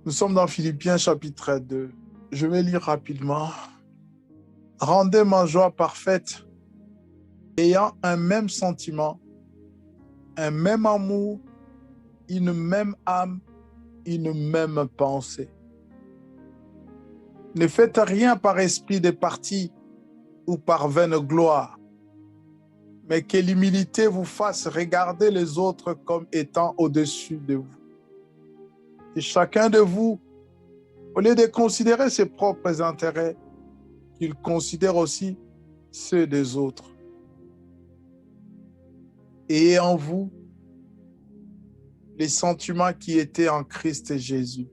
Nous sommes dans Philippiens chapitre 2. Je vais lire rapidement. Rendez ma joie parfaite, ayant un même sentiment, un même amour, une même âme, une même pensée. Ne faites rien par esprit de parti ou par vaine gloire, mais que l'humilité vous fasse regarder les autres comme étant au-dessus de vous. Et chacun de vous, au lieu de considérer ses propres intérêts, qu'il considère aussi ceux des autres. Et en vous, les sentiments qui étaient en Christ Jésus,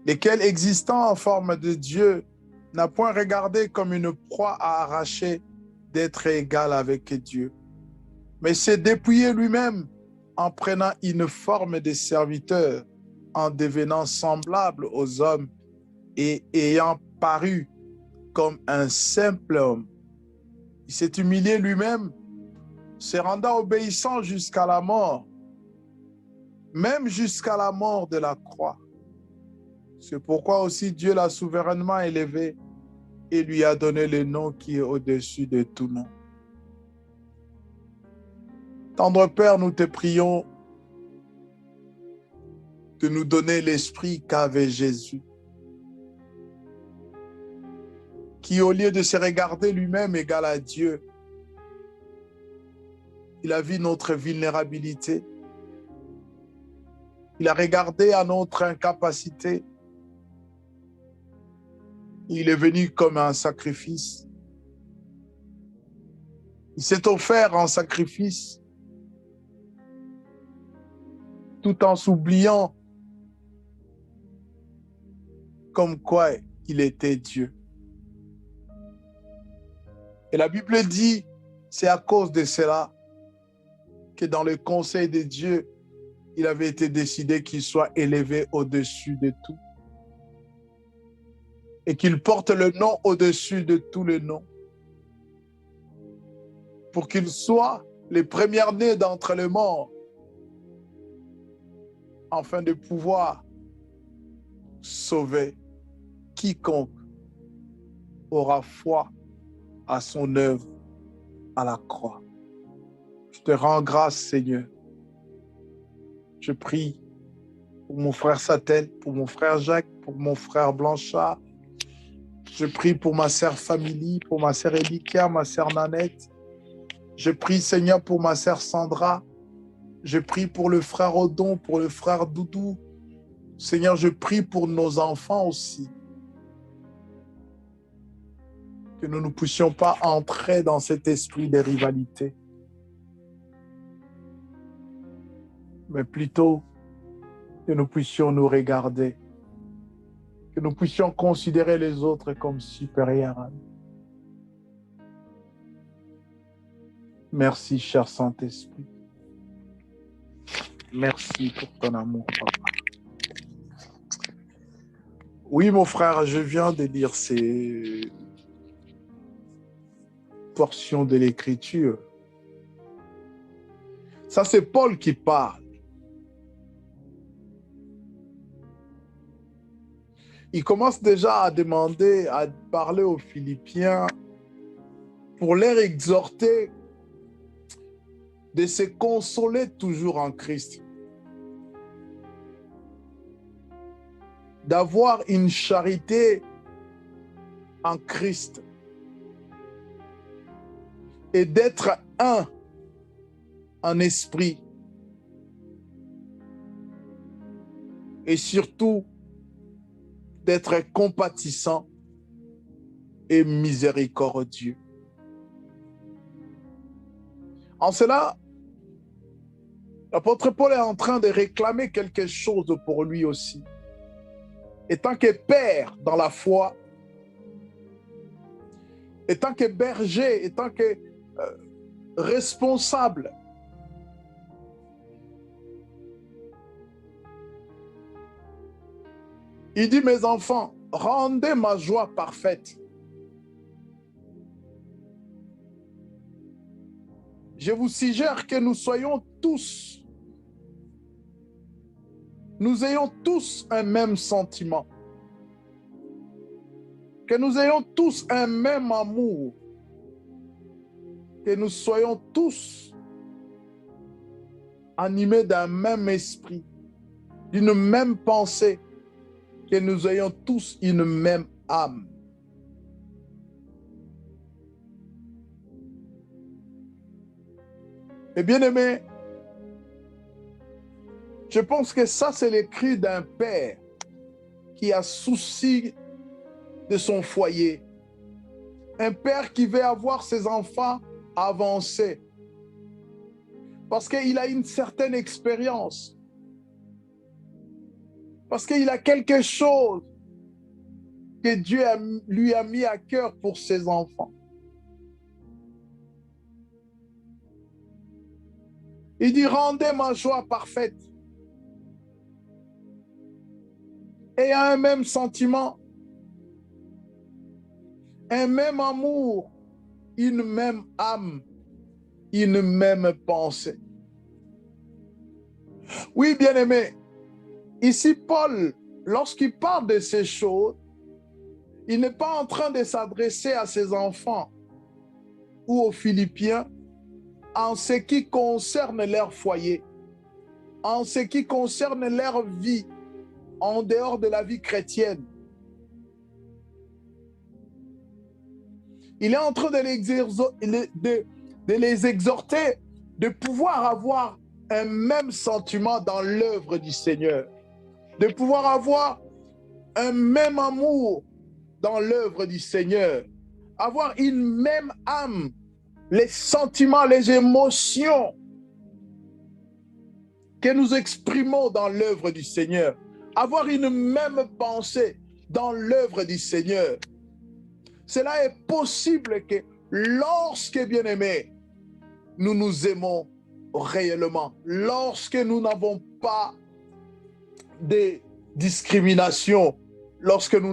lesquels existant en forme de Dieu, n'a point regardé comme une proie à arracher d'être égal avec Dieu, mais s'est dépouillé lui-même en prenant une forme de serviteur, en devenant semblable aux hommes et ayant paru comme un simple homme. Il s'est humilié lui-même, se rendant obéissant jusqu'à la mort, même jusqu'à la mort de la croix. C'est pourquoi aussi Dieu l'a souverainement élevé et lui a donné le nom qui est au-dessus de tout nom. Tendre Père, nous te prions de nous donner l'esprit qu'avait Jésus, qui au lieu de se regarder lui-même égal à Dieu, il a vu notre vulnérabilité, il a regardé à notre incapacité, il est venu comme un sacrifice. Il s'est offert en sacrifice tout en s'oubliant comme quoi il était Dieu. Et la Bible dit, c'est à cause de cela que dans le conseil de Dieu, il avait été décidé qu'il soit élevé au-dessus de tout et qu'il porte le nom au-dessus de tous les noms, pour qu'il soit le premier-né d'entre les morts, afin de pouvoir sauver quiconque aura foi à son œuvre à la croix. Je te rends grâce, Seigneur. Je prie pour mon frère Satel, pour mon frère Jacques, pour mon frère Blanchard. Je prie pour ma sœur Family, pour ma sœur Elika, ma sœur Nanette. Je prie, Seigneur, pour ma sœur Sandra. Je prie pour le frère Odon, pour le frère Doudou. Seigneur, je prie pour nos enfants aussi. Que nous ne puissions pas entrer dans cet esprit de rivalité, mais plutôt que nous puissions nous regarder, que nous puissions considérer les autres comme supérieurs à nous. Merci, cher Saint-Esprit. Merci pour ton amour, Papa. Oui, mon frère, je viens de lire ces portions de l'Écriture. Ça, c'est Paul qui parle. Il commence déjà à demander, à parler aux Philippiens pour leur exhorter de se consoler toujours en Christ, d'avoir une charité en Christ et d'être un en esprit et surtout d'être compatissant et miséricordieux. En cela, l'apôtre Paul est en train de réclamer quelque chose pour lui aussi. Étant que père dans la foi, étant que berger, étant que responsable, il dit, mes enfants, rendez ma joie parfaite. Je vous suggère que nous soyons tous nous ayons tous un même sentiment, que nous ayons tous un même amour, que nous soyons tous animés d'un même esprit, d'une même pensée, que nous ayons tous une même âme. Et bien aimé, je pense que ça, c'est le cri d'un père qui a souci de son foyer. Un père qui veut avoir ses enfants avancés. Parce qu'il a une certaine expérience. Parce qu'il a quelque chose que Dieu lui a mis à cœur pour ses enfants. Il dit, rendez ma joie parfaite. Et un même sentiment, un même amour, une même âme, une même pensée. Oui, bien-aimé, ici Paul, lorsqu'il parle de ces choses, il n'est pas en train de s'adresser à ses enfants ou aux Philippiens en ce qui concerne leur foyer, en ce qui concerne leur vie, en dehors de la vie chrétienne. Il est en train de les exhorter de pouvoir avoir un même sentiment dans l'œuvre du Seigneur, de pouvoir avoir un même amour dans l'œuvre du Seigneur, avoir une même âme, les sentiments, les émotions que nous exprimons dans l'œuvre du Seigneur, avoir une même pensée dans l'œuvre du Seigneur. Cela est possible que lorsque, bien-aimés, nous nous aimons réellement, lorsque nous n'avons pas de discrimination, lorsque nous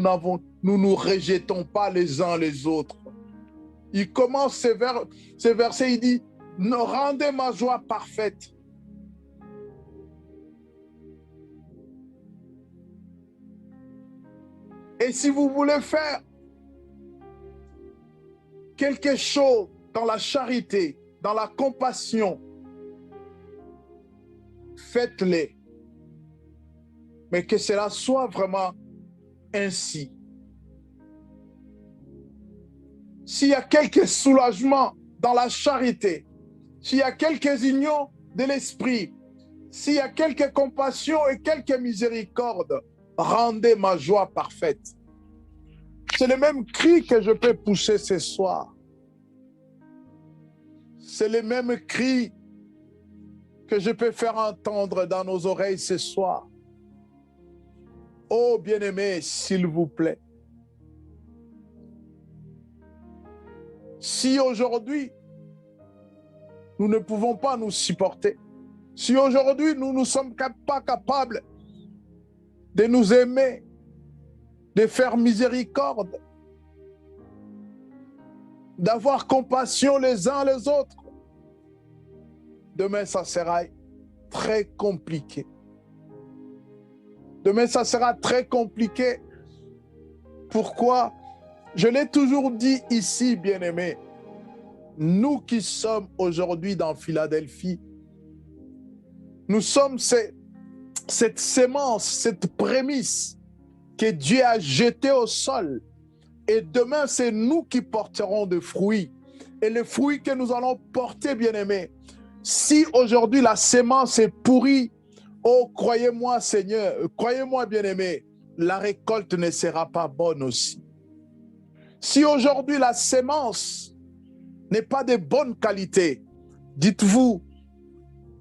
nous rejetons pas les uns les autres. Il commence ce verset, il dit, rendez ma joie parfaite. Et si vous voulez faire quelque chose dans la charité, dans la compassion, faites-le. Mais que cela soit vraiment ainsi. S'il y a quelques soulagements dans la charité, s'il y a quelques unions de l'esprit, s'il y a quelques compassions et quelques miséricordes, rendez ma joie parfaite. C'est le même cri que je peux pousser ce soir. C'est le même cri que je peux faire entendre dans nos oreilles ce soir. Oh bien-aimé, s'il vous plaît. Si aujourd'hui, nous ne pouvons pas nous supporter, si aujourd'hui, nous ne sommes pas capables de nous aimer, de faire miséricorde, d'avoir compassion les uns les autres, demain, ça sera très compliqué. Demain, ça sera très compliqué. Pourquoi? Je l'ai toujours dit ici, bien-aimés. Nous qui sommes aujourd'hui dans Philadelphie, nous sommes cette sémence, cette prémisse que Dieu a jetée au sol. Et demain, c'est nous qui porterons des fruits. Et les fruits que nous allons porter, bien-aimés, si aujourd'hui la sémence est pourrie, oh, croyez-moi, Seigneur, croyez-moi, bien-aimé, la récolte ne sera pas bonne aussi. Si aujourd'hui la sémence n'est pas de bonne qualité, dites-vous,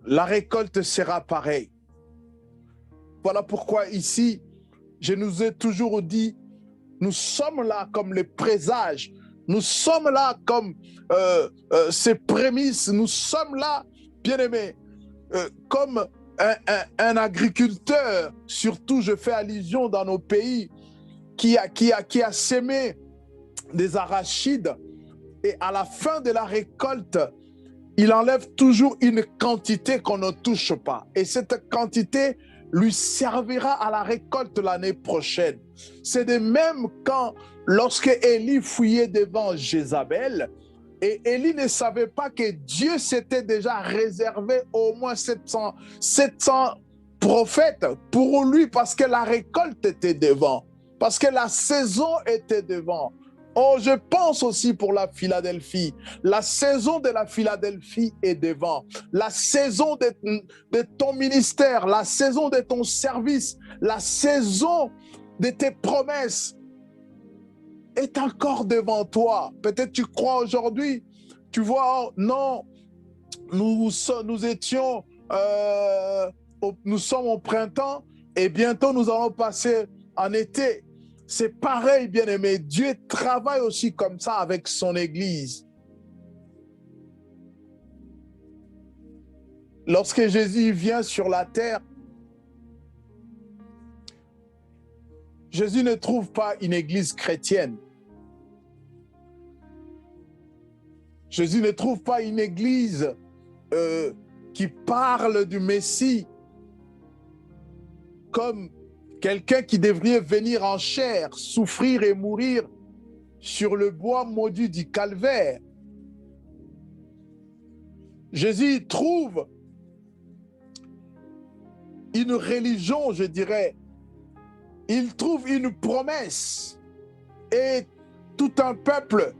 la récolte sera pareille. Voilà pourquoi ici, je nous ai toujours dit, nous sommes là comme les présages, nous sommes là comme ces prémices, nous sommes là, bien-aimés, comme un agriculteur, surtout je fais allusion dans nos pays, qui a sémé des arachides et à la fin de la récolte, il enlève toujours une quantité qu'on ne touche pas. Et cette quantité lui servira à la récolte l'année prochaine. C'est de même quand, lorsque Élie fouillait devant Jézabel, et Élie ne savait pas que Dieu s'était déjà réservé au moins 700 prophètes pour lui parce que la récolte était devant, parce que la saison était devant. Oh, je pense aussi pour la Philadelphie. La saison de la Philadelphie est devant. La saison de ton ministère, la saison de ton service, la saison de tes promesses est encore devant toi. Peut-être tu crois aujourd'hui, tu vois, oh, non, nous sommes au printemps et bientôt nous allons passer en été. C'est pareil, bien-aimé. Dieu travaille aussi comme ça avec son Église. Lorsque Jésus vient sur la terre, Jésus ne trouve pas une Église chrétienne. Jésus ne trouve pas une Église qui parle du Messie comme quelqu'un qui devrait venir en chair, souffrir et mourir sur le bois maudit du calvaire. Jésus trouve une religion, je dirais. Il trouve une promesse et tout un peuple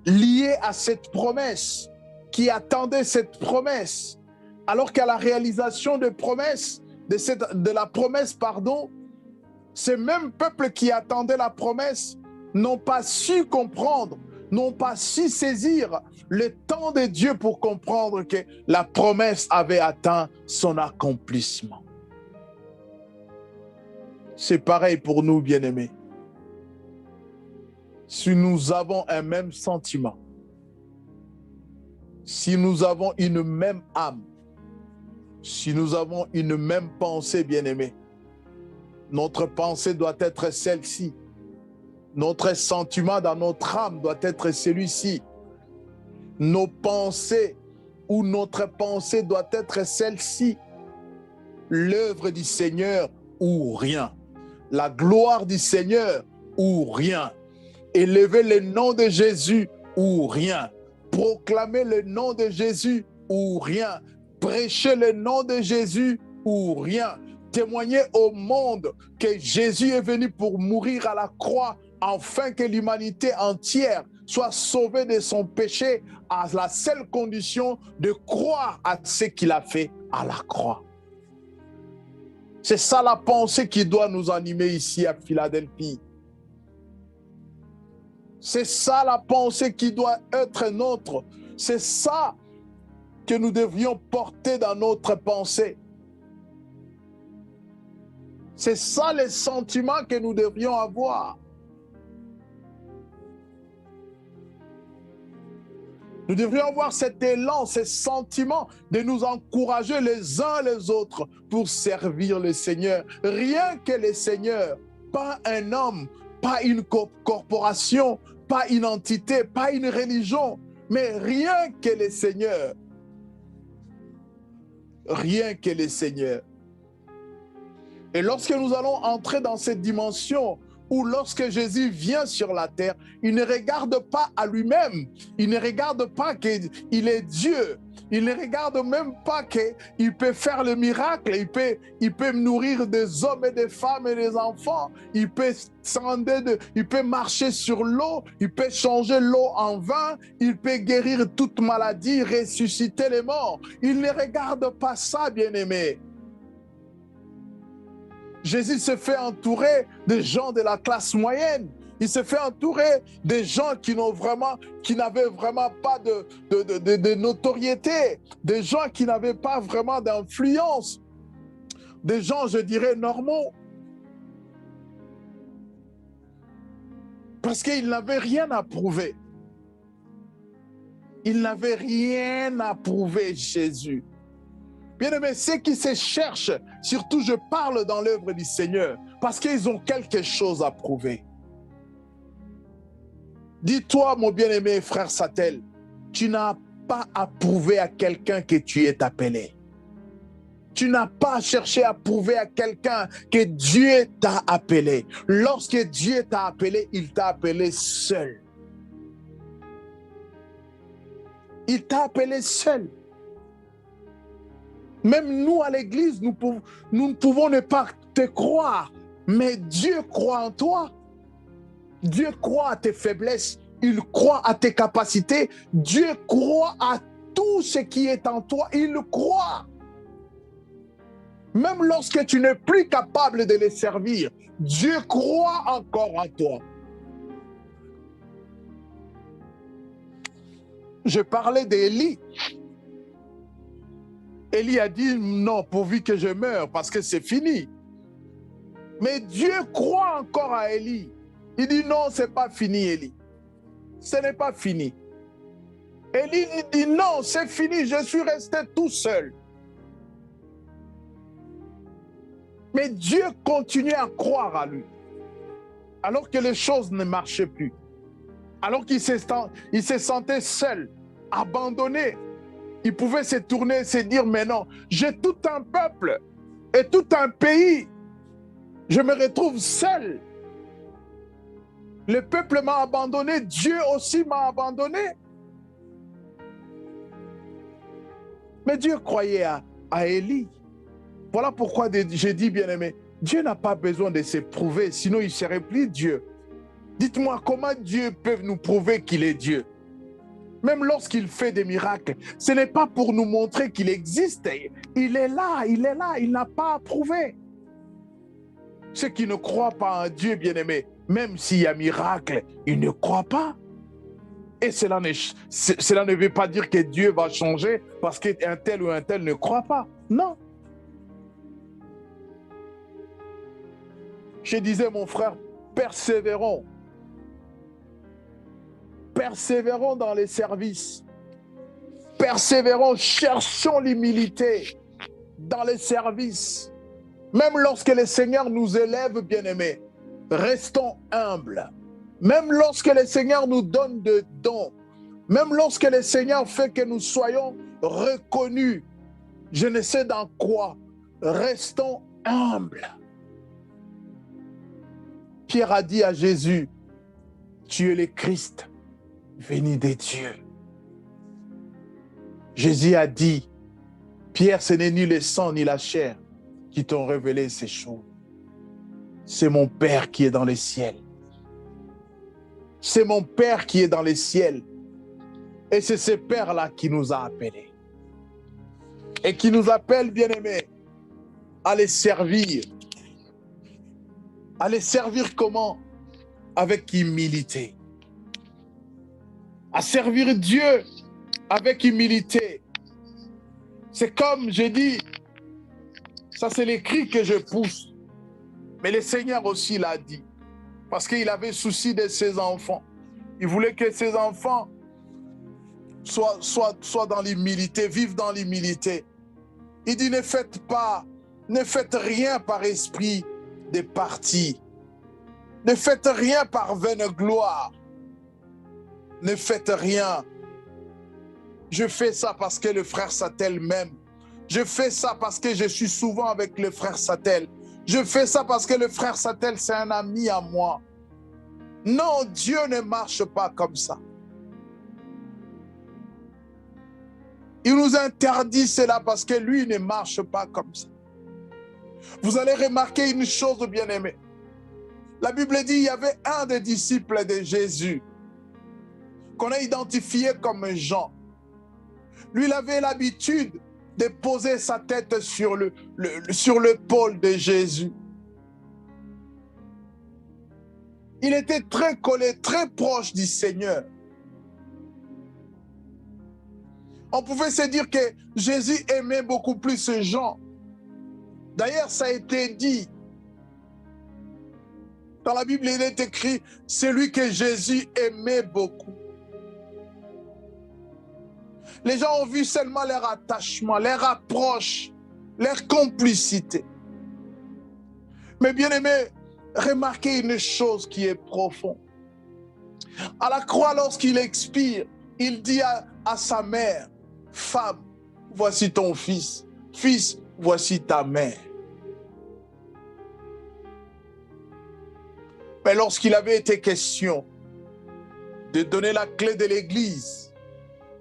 lié à cette promesse, qui attendait cette promesse, alors qu'à la réalisation de la promesse, ce même peuple qui attendait la promesse n'ont pas su comprendre, n'ont pas su saisir le temps de Dieu pour comprendre que la promesse avait atteint son accomplissement. C'est pareil pour nous, bien-aimés. Si nous avons un même sentiment, si nous avons une même âme, si nous avons une même pensée, bien-aimés, notre pensée doit être celle-ci. Notre sentiment dans notre âme doit être celui-ci. Nos pensées ou notre pensée doit être celle-ci. L'œuvre du Seigneur ou rien. La gloire du Seigneur ou rien. Élever le nom de Jésus ou rien. Proclamer le nom de Jésus ou rien. Prêcher le nom de Jésus ou rien. Témoigner au monde que Jésus est venu pour mourir à la croix afin que l'humanité entière soit sauvée de son péché à la seule condition de croire à ce qu'il a fait à la croix. C'est ça la pensée qui doit nous animer ici à Philadelphie. C'est ça la pensée qui doit être nôtre. C'est ça que nous devrions porter dans notre pensée. C'est ça les sentiments que nous devrions avoir. Nous devrions avoir cet élan, ces sentiments de nous encourager les uns les autres pour servir le Seigneur. Rien que le Seigneur, pas un homme, pas une corporation, pas une entité, pas une religion, mais rien que le Seigneur. Rien que le Seigneur. Et lorsque nous allons entrer dans cette dimension où lorsque Jésus vient sur la terre, il ne regarde pas à lui-même, il ne regarde pas qu'il est Dieu, il ne regarde même pas qu'il peut faire le miracle, il peut nourrir des hommes et des femmes et des enfants, il peut marcher sur l'eau, il peut changer l'eau en vin, il peut guérir toute maladie, ressusciter les morts. Il ne regarde pas ça, bien-aimé. Jésus se fait entourer de gens de la classe moyenne. Il se fait entourer des gens qui n'avaient vraiment pas de notoriété, des gens qui n'avaient pas vraiment d'influence, des gens, je dirais, normaux. Parce qu'ils n'avaient rien à prouver. Ils n'avaient rien à prouver, Jésus. Bien-aimés, ceux qui se cherchent, surtout je parle dans l'œuvre du Seigneur, parce qu'ils ont quelque chose à prouver. Dis-toi, mon bien-aimé frère Satel, tu n'as pas à prouver à quelqu'un que tu es appelé. Tu n'as pas cherché à prouver à quelqu'un que Dieu t'a appelé. Lorsque Dieu t'a appelé, il t'a appelé seul. Il t'a appelé seul. Même nous, à l'église, nous ne pouvons ne pas te croire, mais Dieu croit en toi. Dieu croit à tes faiblesses, il croit à tes capacités, Dieu croit à tout ce qui est en toi, il le croit. Même lorsque tu n'es plus capable de les servir, Dieu croit encore en toi. Je parlais d'Élie. Élie a dit non, pourvu que je meure, parce que c'est fini. Mais Dieu croit encore à Élie. Il dit non, c'est pas fini, Élie. Ce n'est pas fini. Élie dit non, c'est fini, je suis resté tout seul. Mais Dieu continuait à croire à lui. Alors que les choses ne marchaient plus. Alors qu'il se sentait seul, abandonné. Il pouvait se tourner et se dire, mais non, j'ai tout un peuple et tout un pays. Je me retrouve seul. Le peuple m'a abandonné, Dieu aussi m'a abandonné. Mais Dieu croyait à Élie. Voilà pourquoi j'ai dit, bien-aimé, Dieu n'a pas besoin de se prouver, sinon il ne serait plus Dieu. Dites-moi, comment Dieu peut nous prouver qu'il est Dieu? Même lorsqu'il fait des miracles, ce n'est pas pour nous montrer qu'il existe. Il est là, il n'a pas à prouver. Ceux qui ne croient pas en Dieu, bien-aimé, même s'il y a miracle, ils ne croient pas. Et cela ne veut pas dire que Dieu va changer parce qu'un tel ou un tel ne croit pas. Non. Je disais, mon frère, persévérons. Persévérons dans les services. Persévérons, cherchons l'humilité dans les services. Même lorsque le Seigneur nous élève, bien-aimés, restons humbles. Même lorsque le Seigneur nous donne des dons, même lorsque le Seigneur fait que nous soyons reconnus, je ne sais dans quoi, restons humbles. Pierre a dit à Jésus, tu es le Christ, venu des dieux. Jésus a dit, Pierre, ce n'est ni le sang ni la chair qui t'ont révélé ces choses. C'est mon Père qui est dans les ciels. C'est mon Père qui est dans les ciels. Et c'est ce Père-là qui nous a appelés. Et qui nous appelle, bien-aimés, à les servir. À les servir comment? Avec humilité. À servir Dieu avec humilité. C'est comme je dis, ça c'est les cris que je pousse. Mais le Seigneur aussi l'a dit. Parce qu'il avait souci de ses enfants. Il voulait que ses enfants soient dans l'humilité, vivent dans l'humilité. Il dit, ne faites rien par esprit de parti. Ne faites rien par vaine gloire. Ne faites rien. Je fais ça parce que le frère Satel m'aime. Je fais ça parce que je suis souvent avec le frère Satel. Je fais ça parce que le frère Satel, c'est un ami à moi. Non, Dieu ne marche pas comme ça. Il nous interdit cela parce que lui ne marche pas comme ça. Vous allez remarquer une chose, bien-aimée. La Bible dit, il y avait un des disciples de Jésus qu'on a identifié comme Jean. Lui, il avait l'habitude de poser sa tête sur l'épaule de Jésus. Il était très collé, très proche du Seigneur. On pouvait se dire que Jésus aimait beaucoup plus Jean. D'ailleurs, ça a été dit. Dans la Bible, il est écrit, celui que Jésus aimait beaucoup. Les gens ont vu seulement leur attachement, leur approche, leur complicité. Mais bien aimé, remarquez une chose qui est profonde. À la croix, lorsqu'il expire, il dit à sa mère, femme, voici ton fils. Fils, voici ta main. Mais lorsqu'il avait été question de donner la clé de l'Église,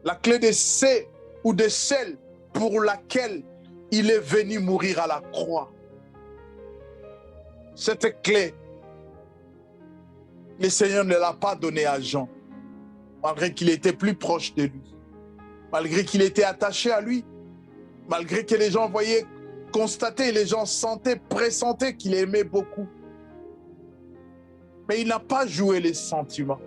la clé de ceux ou de celle pour laquelle il est venu mourir à la croix, cette clé, le Seigneur ne l'a pas donnée à Jean, malgré qu'il était plus proche de lui, malgré qu'il était attaché à lui, malgré que les gens voyaient, constataient, les gens sentaient, pressentaient qu'il aimait beaucoup. Mais il n'a pas joué les sentiments.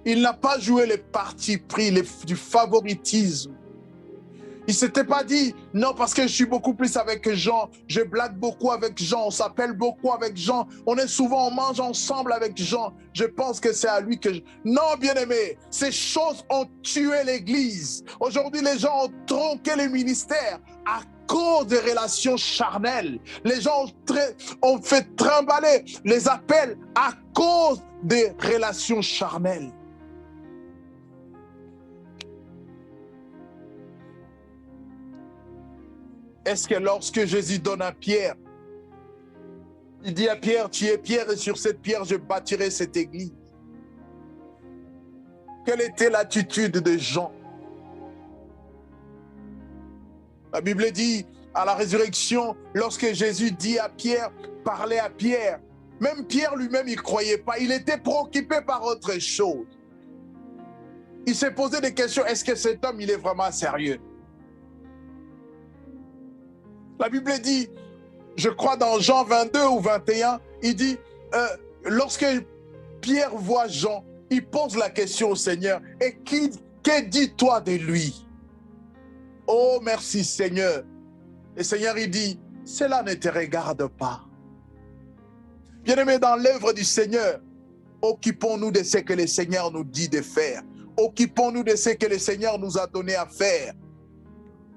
Il n'a pas joué les partis pris, du favoritisme. Il ne s'était pas dit, non, parce que je suis beaucoup plus avec Jean, je blague beaucoup avec Jean, on s'appelle beaucoup avec Jean, on est souvent, on mange ensemble avec Jean, je pense que c'est à lui que je... Non, bien-aimé, ces choses ont tué l'Église. Aujourd'hui, les gens ont tronqué le ministère à cause des relations charnelles. Les gens ont fait trimballer les appels à cause des relations charnelles. Est-ce que lorsque Jésus donne à Pierre, il dit à Pierre, tu es Pierre et sur cette pierre je bâtirai cette église. Quelle était l'attitude de Jean? La Bible dit à la résurrection, lorsque Jésus dit à Pierre, parlait à Pierre, même Pierre lui-même il ne croyait pas, il était préoccupé par autre chose. Il s'est posé des questions, est-ce que cet homme il est vraiment sérieux? La Bible dit, je crois dans Jean 22 ou 21, il dit, lorsque Pierre voit Jean, il pose la question au Seigneur, et que dis-toi de lui? Oh, merci Seigneur. Le Seigneur, il dit, cela ne te regarde pas. Bien-aimé, dans l'œuvre du Seigneur, occupons-nous de ce que le Seigneur nous dit de faire. Occupons-nous de ce que le Seigneur nous a donné à faire.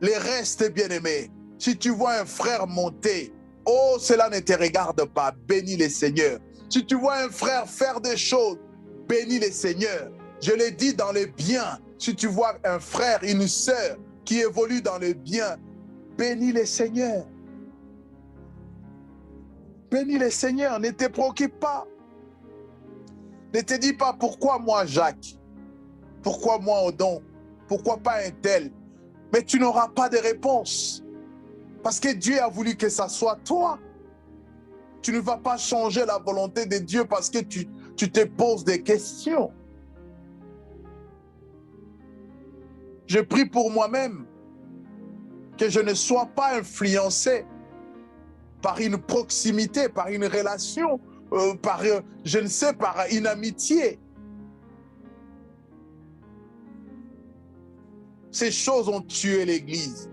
Les restes, bien-aimés, si tu vois un frère monter, oh, cela ne te regarde pas, bénis le Seigneur. Si tu vois un frère faire des choses, bénis le Seigneur. Je l'ai dit dans le bien, si tu vois un frère, une sœur qui évolue dans le bien, bénis le Seigneur. Bénis le Seigneur, ne te préoccupe pas. Ne te dis pas, pourquoi moi Jacques? Pourquoi moi Odon? Pourquoi pas un tel? Mais tu n'auras pas de réponse. Parce que Dieu a voulu que ça soit toi. Tu ne vas pas changer la volonté de Dieu parce que tu te poses des questions. Je prie pour moi-même que je ne sois pas influencé par une proximité, par une relation, par, je ne sais, par une amitié. Ces choses ont tué l'Église.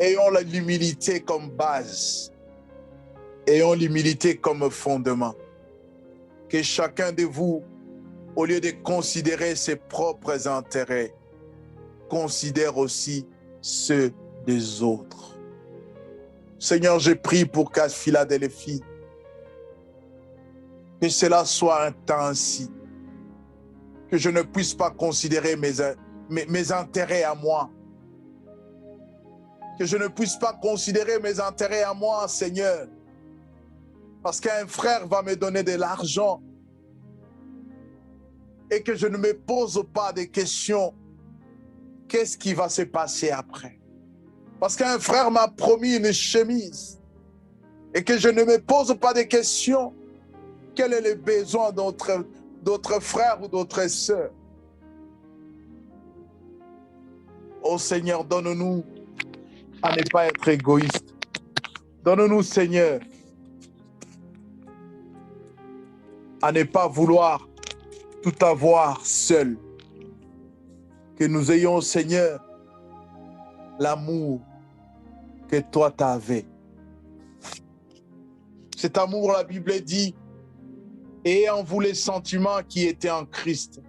Ayons l'humilité comme base. Ayons l'humilité comme fondement. Que chacun de vous, au lieu de considérer ses propres intérêts, considère aussi ceux des autres. Seigneur, je prie pour qu'à Philadelphie, que cela soit un temps ainsi, que je ne puisse pas considérer mes intérêts à moi, que je ne puisse pas considérer mes intérêts à moi, Seigneur, parce qu'un frère va me donner de l'argent et que je ne me pose pas de questions, qu'est-ce qui va se passer après? Parce qu'un frère m'a promis une chemise et que je ne me pose pas de questions, quel est le besoin d'autres frères ou d'autres sœurs? Oh Seigneur, donne-nous à ne pas être égoïste. Donne-nous, Seigneur, à ne pas vouloir tout avoir seul. Que nous ayons, Seigneur, l'amour que toi t'avais. Cet amour, la Bible dit, et en vous les sentiments qui étaient en Christ.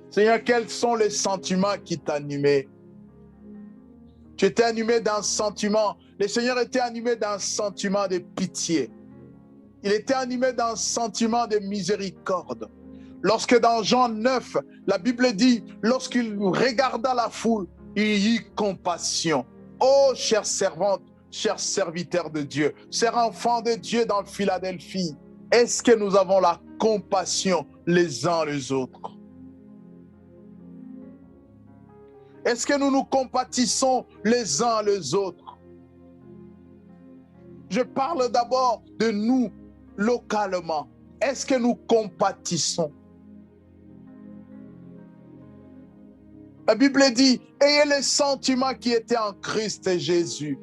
Seigneur, quels sont les sentiments qui t'animaient? Tu étais animé d'un sentiment, le Seigneur était animé d'un sentiment de pitié. Il était animé d'un sentiment de miséricorde. Lorsque dans Jean 9, la Bible dit, lorsqu'il regarda la foule, il eut compassion. Oh, chère servante, chers serviteurs de Dieu, chers enfants de Dieu dans Philadelphie, est-ce que nous avons la compassion les uns les autres? Est-ce que nous nous compatissons les uns les autres? Je parle d'abord de nous localement. Est-ce que nous compatissons? La Bible dit, ayez les sentiments qui étaient en Christ Jésus.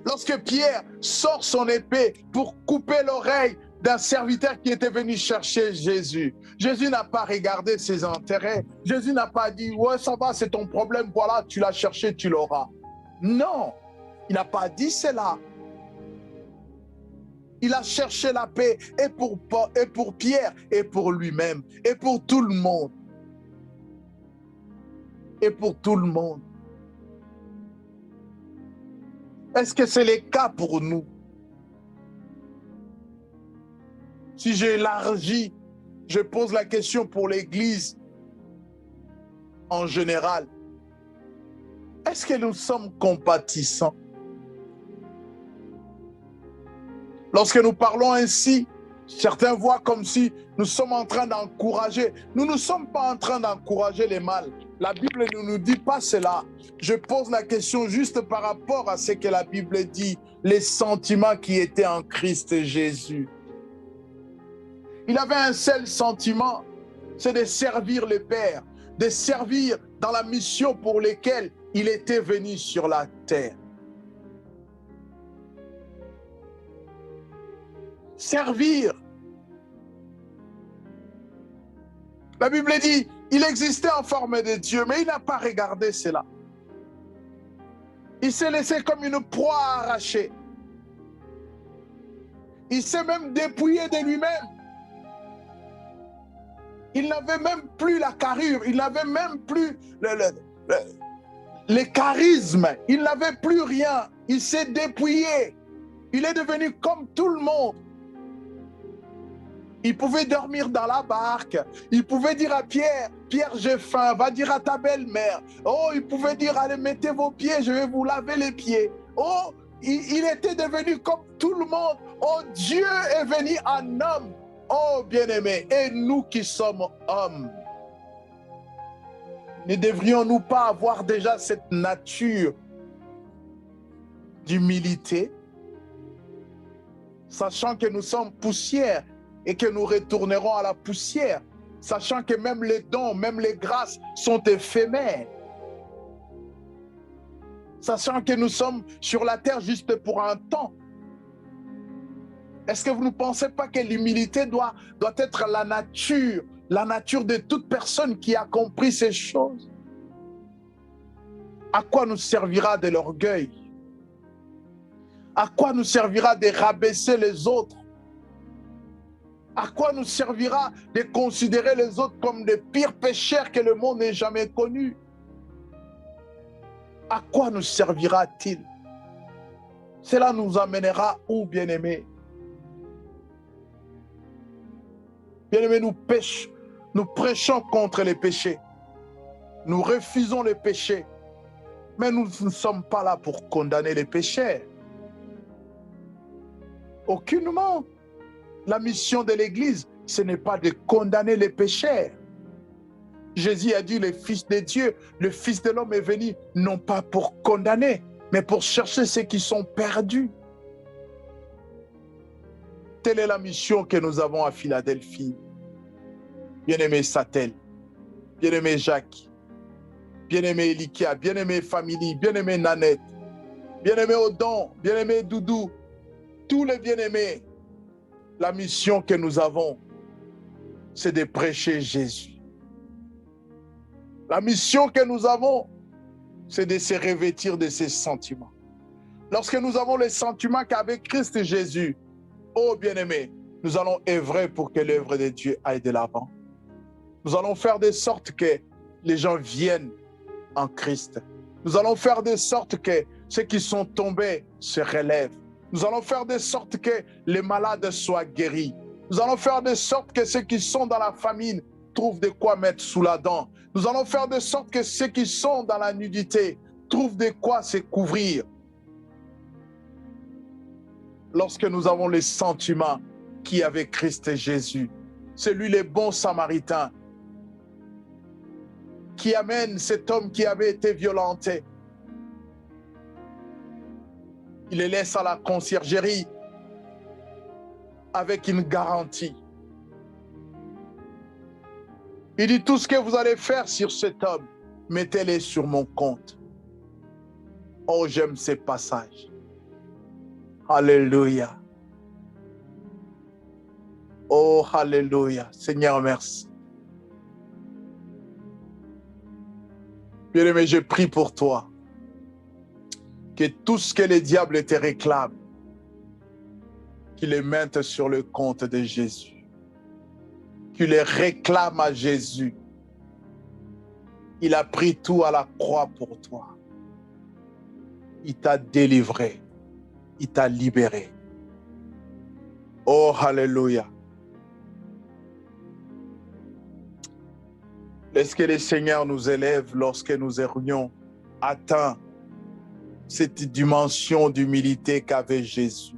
Lorsque Pierre sort son épée pour couper l'oreille d'un serviteur qui était venu chercher Jésus, Jésus n'a pas regardé ses intérêts. Jésus n'a pas dit, ouais, ça va, c'est ton problème, voilà, tu l'as cherché, tu l'auras. Non, il n'a pas dit cela. Il a cherché la paix et pour Pierre et pour lui-même et pour tout le monde. Et pour tout le monde. Est-ce que c'est le cas pour nous? Si j'élargis, je pose la question pour l'Église en général. Est-ce que nous sommes compatissants? Lorsque nous parlons ainsi, certains voient comme si nous sommes en train d'encourager. Nous ne sommes pas en train d'encourager les mal. La Bible ne nous dit pas cela. Je pose la question juste par rapport à ce que la Bible dit, les sentiments qui étaient en Christ Jésus. Il avait un seul sentiment, c'est de servir le Père, de servir dans la mission pour laquelle il était venu sur la terre. Servir. La Bible dit, il existait en forme de Dieu, mais il n'a pas regardé cela. Il s'est laissé comme une proie arrachée. Il s'est même dépouillé de lui-même. Il n'avait même plus la carrure, il n'avait même plus le charisme, il n'avait plus rien. Il s'est dépouillé. Il est devenu comme tout le monde. Il pouvait dormir dans la barque. Il pouvait dire à Pierre, Pierre, j'ai faim, va dire à ta belle-mère. Oh, il pouvait dire, allez, mettez vos pieds, je vais vous laver les pieds. Oh, il était devenu comme tout le monde. Oh, Dieu est venu en homme. Oh, bien-aimés, et nous qui sommes hommes, ne devrions-nous pas avoir déjà cette nature d'humilité, sachant que nous sommes poussière et que nous retournerons à la poussière, sachant que même les dons, même les grâces sont éphémères, sachant que nous sommes sur la terre juste pour un temps. Est-ce que vous ne pensez pas que l'humilité doit être la nature de toute personne qui a compris ces choses? À quoi nous servira de l'orgueil? À quoi nous servira de rabaisser les autres? À quoi nous servira de considérer les autres comme des pires pécheurs que le monde n'ait jamais connus? À quoi nous servira-t-il? Cela nous amènera où, bien-aimés? Bien-aimés, nous prêchons contre les péchés. Nous refusons les péchés. Mais nous ne sommes pas là pour condamner les pécheurs. Aucunement. La mission de l'Église, ce n'est pas de condamner les pécheurs. Jésus a dit, le Fils de Dieu, le Fils de l'homme est venu, non pas pour condamner, mais pour chercher ceux qui sont perdus. Telle est la mission que nous avons à Philadelphie. Bien-aimé Satel, bien-aimé Jacques, bien-aimé Elikia, bien-aimé Family, bien-aimé Nanette, bien-aimé Odon, bien-aimé Doudou, tous les bien-aimés, la mission que nous avons, c'est de prêcher Jésus. La mission que nous avons, c'est de se revêtir de ces sentiments. Lorsque nous avons les sentiments qu'avec Christ Jésus, oh bien-aimés, nous allons œuvrer pour que l'œuvre de Dieu aille de l'avant. Nous allons faire de sorte que les gens viennent en Christ. Nous allons faire de sorte que ceux qui sont tombés se relèvent. Nous allons faire de sorte que les malades soient guéris. Nous allons faire de sorte que ceux qui sont dans la famine trouvent de quoi mettre sous la dent. Nous allons faire de sorte que ceux qui sont dans la nudité trouvent de quoi se couvrir. Lorsque nous avons les sentiments qui avait Christ Jésus, c'est lui le bon samaritain qui amène cet homme qui avait été violenté. Il le laisse à la conciergerie avec une garantie. Il dit, tout ce que vous allez faire sur cet homme, mettez-le sur mon compte. Oh, j'aime ces passages. Alléluia. Oh, alléluia. Seigneur, merci. Bien-aimé, je prie pour toi que tout ce que le diable te réclame, qu'il le mette sur le compte de Jésus. Qu'il le réclame à Jésus. Il a pris tout à la croix pour toi. Il t'a délivré. Il t'a libéré. Oh, alléluia. Laisse que le Seigneur nous élève lorsque nous aurions atteint cette dimension d'humilité qu'avait Jésus.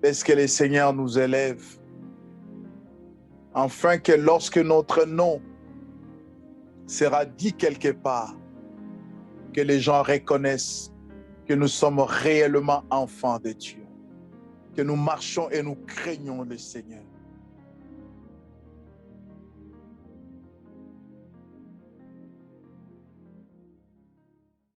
Laisse que le Seigneur nous élève, afin que lorsque notre nom sera dit quelque part, que les gens reconnaissent que nous sommes réellement enfants de Dieu, que nous marchons et nous craignons le Seigneur.